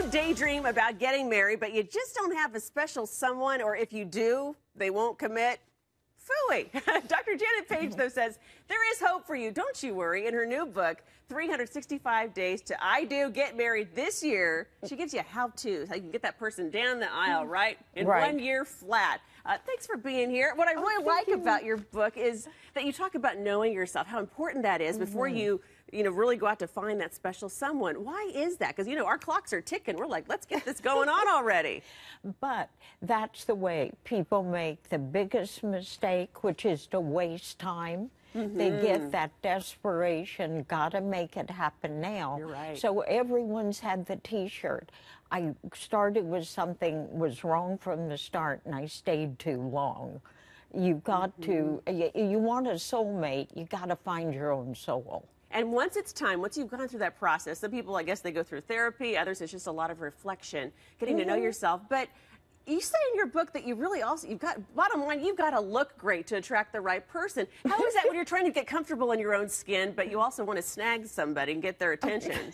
daydream about getting married, but you just don't have a special someone, or if you do, they won't commit? Phooey. Dr. Janet Page, though, says there is hope for you. Don't you worry. In her new book, 365 Days to I Do Get Married This Year, she gives you how-to, how you can get that person down the aisle, right? In 1 year flat. Thanks for being here. What I really like about your book is that you talk about knowing yourself, how important that is before you really go out to find that special someone. Why is that? Because, our clocks are ticking. We're like, let's get this going on already. But that's the way people make the biggest mistake, which is to waste time. They get that desperation, gotta make it happen now. You're right. So everyone's had the T-shirt. I started with something was wrong from the start, and I stayed too long. You've got to, you want a soulmate, you gotta find your own soul. And once it's time, once you've gone through that process, some people, I guess, they go through therapy. Others, it's just a lot of reflection, getting to know yourself. But you say in your book that you really also, bottom line, you've got to look great to attract the right person. How is that when you're trying to get comfortable in your own skin, but you also want to snag somebody and get their attention?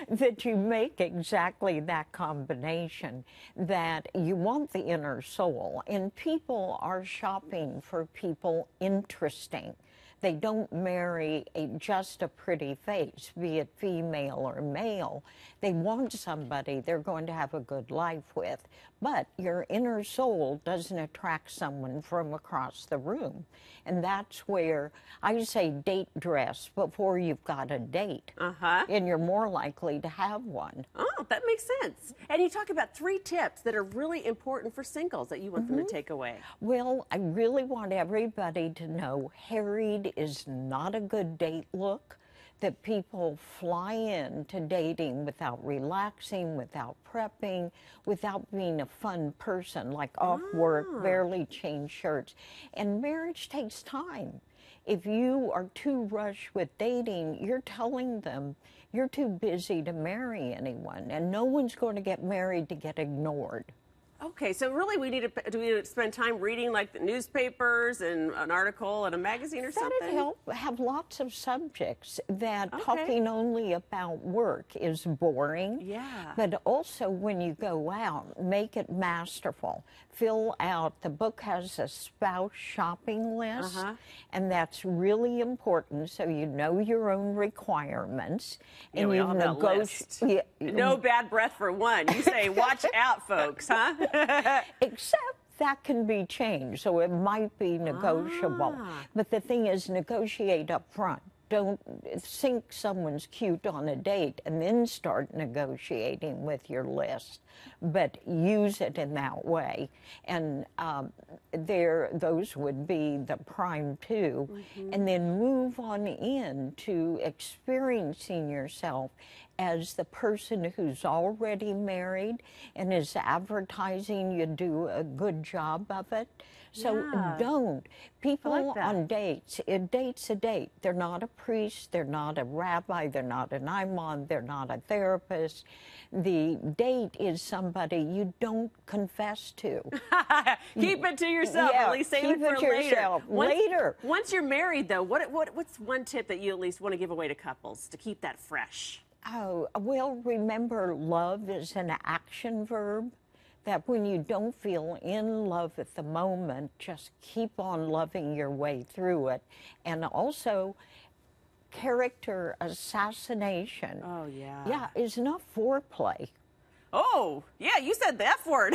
That you make exactly that combination, that you want the inner soul. And people are shopping for people interesting. They don't marry just a pretty face, be it female or male. They want somebody they're going to have a good life with. But your inner soul doesn't attract someone from across the room. And that's where I say date dress before you've got a date. And you're more likely to have one. Oh, that makes sense. And you talk about 3 tips that are really important for singles that you want them to take away. Well, I really want everybody to know harried is not a good date look, that people fly into dating without relaxing, without prepping, without being a fun person, like off work, barely change shirts. And marriage takes time. If you are too rushed with dating, you're telling them you're too busy to marry anyone, and no one's going to get married to get ignored. Okay, so really we need to spend time reading like the newspapers and an article and a magazine or something? That'd help. Have lots of subjects that talking only about work is boring. Yeah. But also when you go out, make it masterful. Fill out, the book has a spouse shopping list, and that's really important so you know your own requirements. Yeah, and we you all have that list. No bad breath for one. You say, watch out, folks, huh? Except that can be changed, so it might be negotiable. But the thing is, negotiate up front. Don't think someone's cute on a date and then start negotiating with your list, but use it in that way. And those would be the prime 2. And then move on into experiencing yourself as the person who's already married and is advertising you do a good job of it. So don't. People on dates, a date's a date. They're not a priest, they're not a rabbi, they're not an imam, they're not a therapist. The date is somebody you don't confess to. Keep it to yourself, at least save it for later. Once you're married, though, what's one tip that you at least want to give away to couples to keep that fresh? Oh, well, remember, love is an action verb. That when you don't feel in love at the moment, just keep on loving your way through it. And also, character assassination. Oh, yeah. Yeah, is not foreplay. Oh, yeah, you said the F word.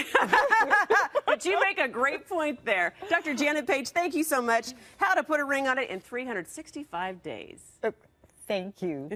But you make a great point there. Dr. Janet Page, thank you so much. How to put a ring on it in 365 days. Thank you.